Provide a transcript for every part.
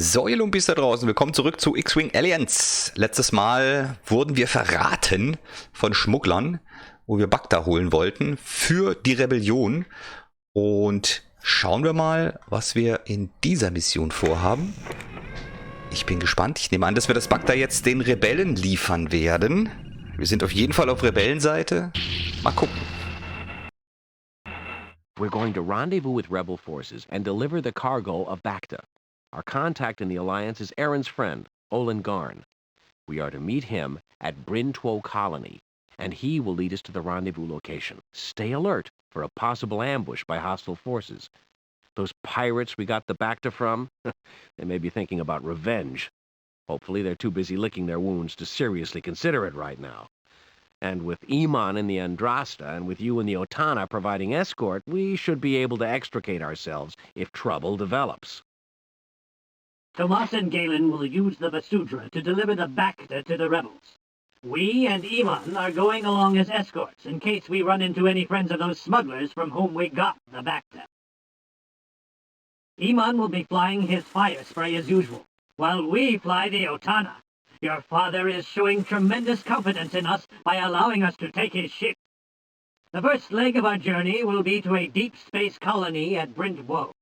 So, ihr Lumpis da draußen, willkommen zurück zu X-Wing Alliance. Letztes Mal wurden wir verraten von Schmugglern, wo wir Bagda holen wollten für die Rebellion. Und schauen wir mal, was wir in dieser Mission vorhaben. Ich bin gespannt. Ich nehme an, dass wir das Bagda jetzt den Rebellen liefern werden. Wir sind auf jeden Fall auf Rebellenseite. Mal gucken. We're going to rendezvous with rebel forces and deliver the cargo of Bagda. Our contact in the Alliance is Aaron's friend, Olin Garn. We are to meet him at Brintwo Colony, and he will lead us to the rendezvous location. Stay alert for a possible ambush by hostile forces. Those pirates we got the Bagda from, they may be thinking about revenge. Hopefully they're too busy licking their wounds to seriously consider it right now. And with Iman in the Andrasta and with you in the Otana providing escort, we should be able to extricate ourselves if trouble develops. Tomas and Galen will use the Basudra to deliver the Bagda to the rebels. We and Iman are going along as escorts in case we run into any friends of those smugglers from whom we got the Bagda. Iman will be flying his fire spray as usual, while we fly the Otana. Your father is showing tremendous confidence in us by allowing us to take his ship. The first leg of our journey will be to a deep space colony at Brintwo.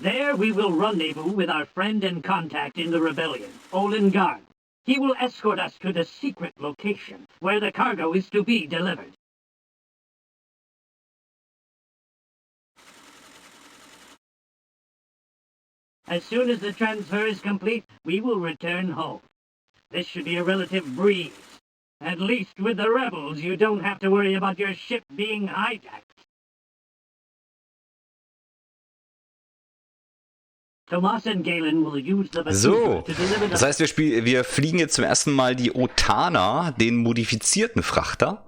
There we will rendezvous with our friend and contact in the rebellion, Olin Garn. He will escort us to the secret location where the cargo is to be delivered. As soon as the transfer is complete, we will return home. This should be a relative breeze. At least with the rebels, you don't have to worry about your ship being hijacked. Tomas and Galen will use the So, das heißt, wir fliegen jetzt zum ersten Mal die Otana, den modifizierten Frachter,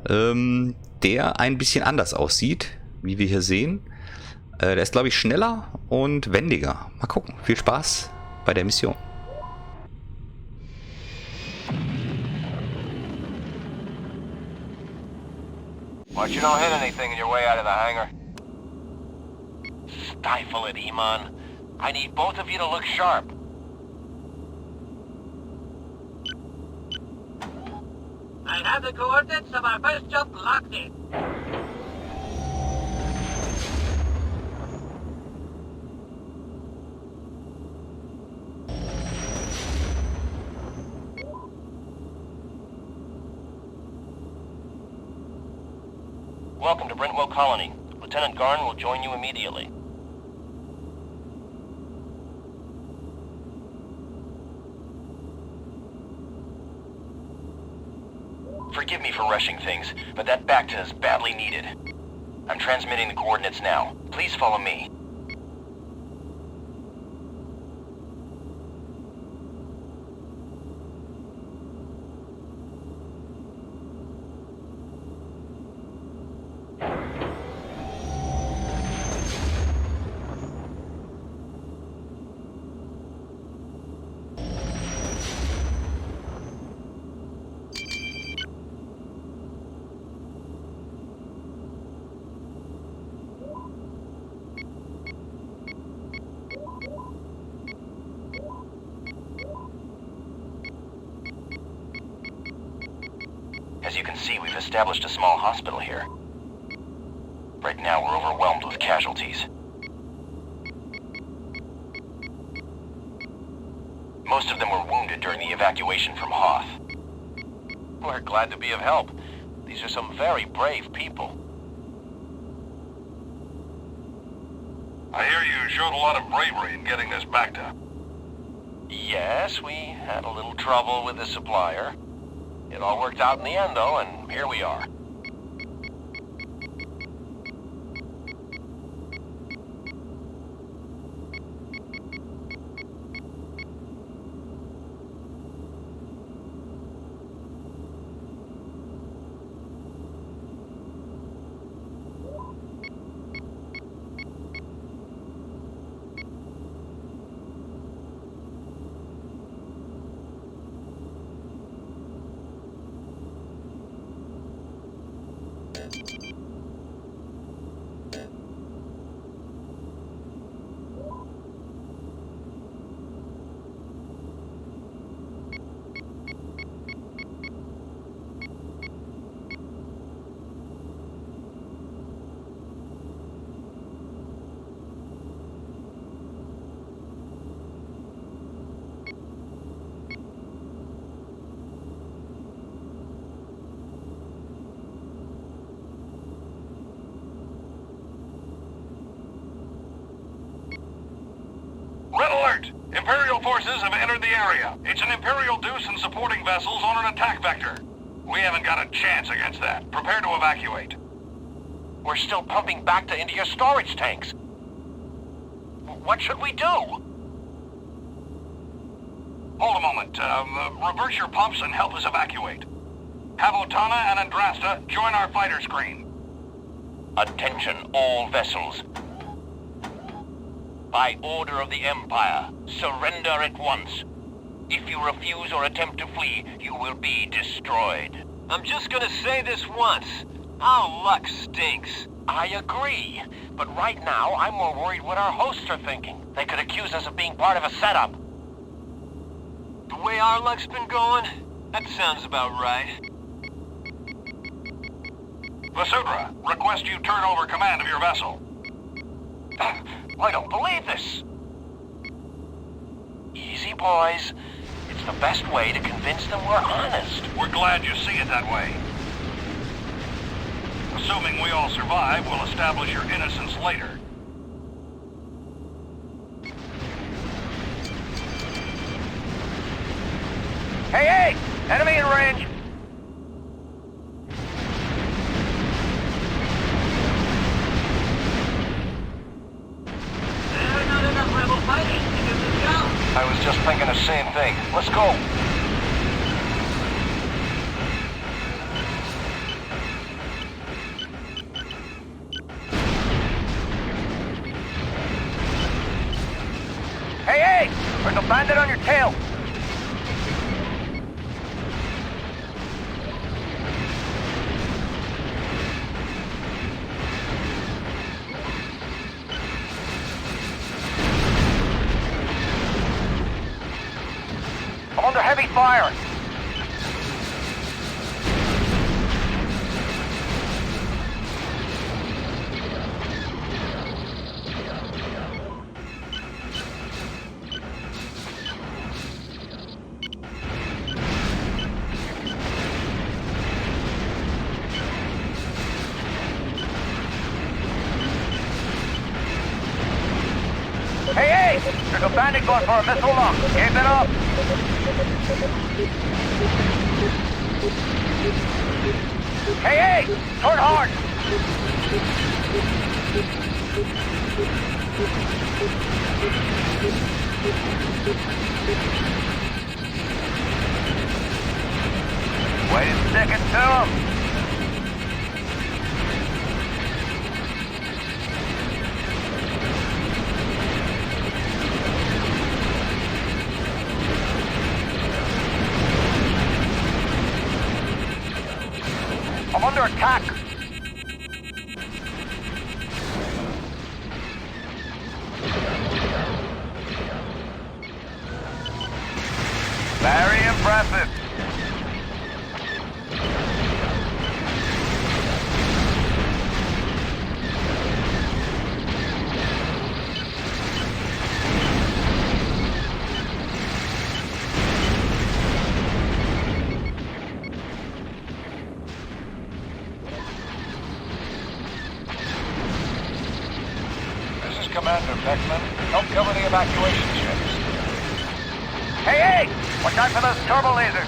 der ein bisschen anders aussieht, wie wir hier sehen. Der ist, glaube ich, schneller und wendiger. Mal gucken. Viel Spaß bei der Mission. Watch you don't hit anything in your way out of the hangar. Stifle it, Iman. I need both of you to look sharp. I have the coordinates of our first jump locked in. Welcome to Brintwo Colony. Lieutenant Garn will join you immediately. Forgive me for rushing things, but that Bagda is badly needed. I'm transmitting the coordinates now. Please follow me. As you can see, we've established a small hospital here. Right now, we're overwhelmed with casualties. Most of them were wounded during the evacuation from Hoth. We're glad to be of help. These are some very brave people. I hear you showed a lot of bravery in getting this Bagda. Yes, we had a little trouble with the supplier. It all worked out in the end, though, and here we are. alert! Imperial forces have entered the area. It's an Imperial Deuce and supporting vessels on an attack vector. We haven't got a chance against that. Prepare to evacuate. We're still pumping Bacta into your storage tanks. What should we do? Hold a moment. Reverse your pumps and help us evacuate. Have Otana and Andrasta join our fighter screen. Attention, all vessels. By order of the Empire, surrender at once. If you refuse or attempt to flee, you will be destroyed. I'm just gonna say this once. Our luck stinks. I agree, but right now I'm more worried what our hosts are thinking. They could accuse us of being part of a setup. The way our luck's been going, that sounds about right. Vasudra, request you turn over command of your vessel. I don't believe this. Easy, boys. It's the best way to convince them we're honest. We're glad you see it that way. Assuming we all survive, we'll establish your innocence later. Hey! Enemy in range! There are not enough rebel fighters to do the job. I was just thinking the same thing. Let's go! Hey! There's a bandit on your tail! I'm under heavy fire! Hey! There's a bandit going for a missile lock. Keep it up! Hey! Turn hard! Wait a second to him! I'm under attack! Very impressive! Commander Beckman, help cover the evacuation ships. Hey! Watch out for those turbo lasers!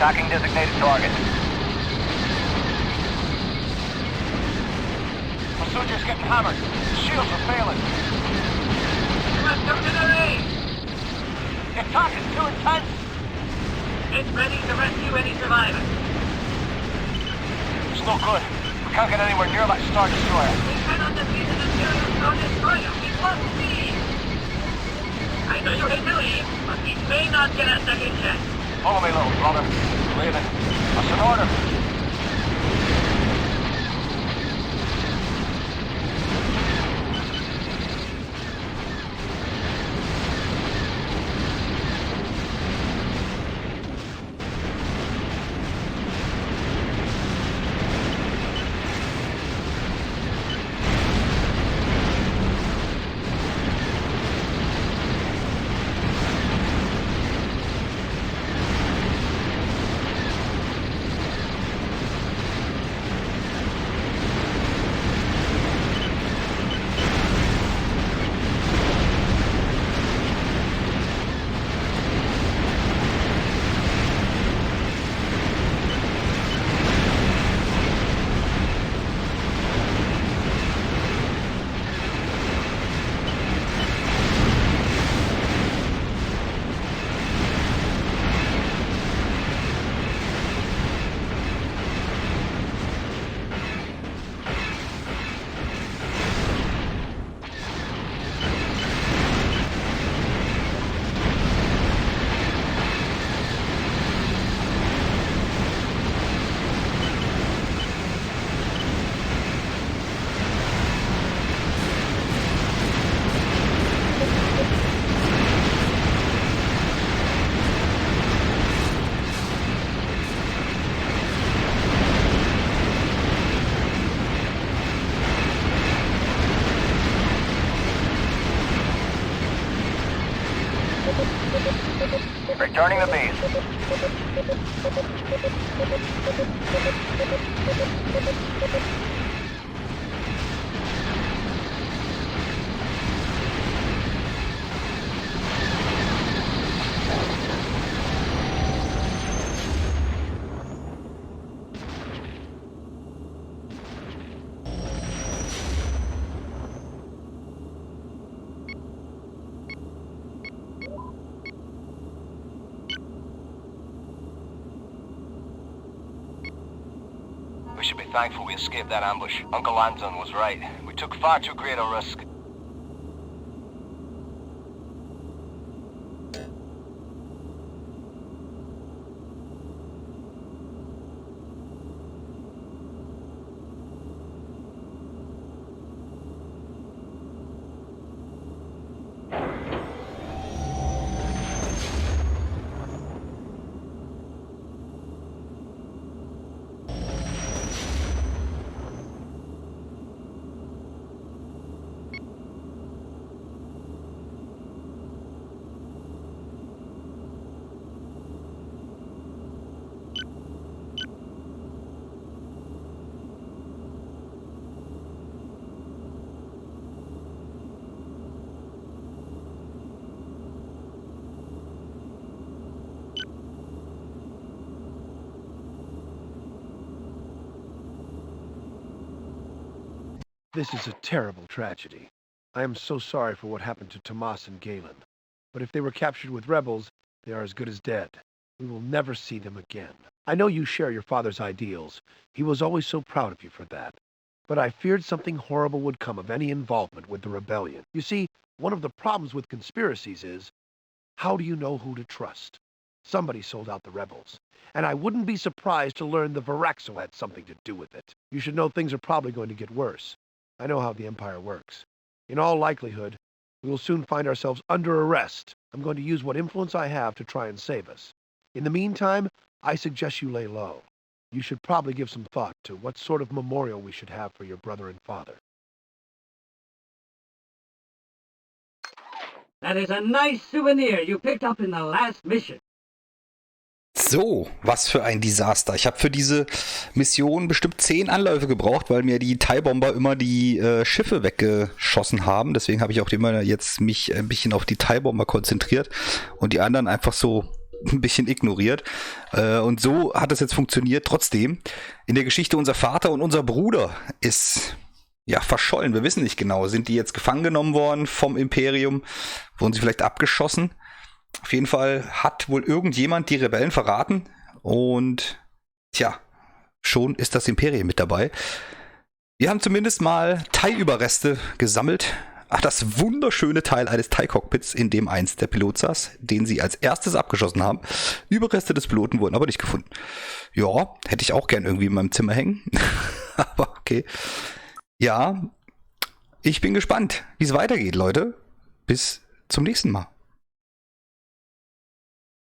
Attacking designated target. Pursuit's getting hammered. Shields are failing. Let's go to the range! The attack is too intense. It's ready to rescue any survivors. It's no good. We can't get anywhere near that Star Destroyer. We cannot defeat an Imperial Star Destroyer. We must leave. I know you hate to leave, but we may not get a second chance. Follow me, little brother. Raven, that's an order. Returning the base. We should be thankful we escaped that ambush. Uncle Anton was right. We took far too great a risk. This is a terrible tragedy. I am so sorry for what happened to Tomas and Galen. But if they were captured with rebels, they are as good as dead. We will never see them again. I know you share your father's ideals. He was always so proud of you for that. But I feared something horrible would come of any involvement with the rebellion. You see, one of the problems with conspiracies is, how do you know who to trust? Somebody sold out the rebels. And I wouldn't be surprised to learn the Viraxo had something to do with it. You should know things are probably going to get worse. I know how the Empire works. In all likelihood, we will soon find ourselves under arrest. I'm going to use what influence I have to try and save us. In the meantime, I suggest you lay low. You should probably give some thought to what sort of memorial we should have for your brother and father. That is a nice souvenir you picked up in the last mission. So, was für ein Desaster. Ich habe für diese Mission bestimmt 10 Anläufe gebraucht, weil mir die TIE-Bomber immer die Schiffe weggeschossen haben. Deswegen habe ich auch immer jetzt mich ein bisschen auf die TIE-Bomber konzentriert und die anderen einfach so ein bisschen ignoriert. Und so hat es jetzt funktioniert. Trotzdem, in der Geschichte unser Vater und unser Bruder ist verschollen. Wir wissen nicht genau. Sind die jetzt gefangen genommen worden vom Imperium? Wurden sie vielleicht abgeschossen? Auf jeden Fall hat wohl irgendjemand die Rebellen verraten. Und schon ist das Imperium mit dabei. Wir haben zumindest mal TIE-Überreste gesammelt. Das wunderschöne Teil eines TIE-Cockpits, in dem einst der Pilot saß, den sie als erstes abgeschossen haben. Überreste des Piloten wurden aber nicht gefunden. Ja, hätte ich auch gern irgendwie in meinem Zimmer hängen. Aber okay. Ja, ich bin gespannt, wie es weitergeht, Leute. Bis zum nächsten Mal.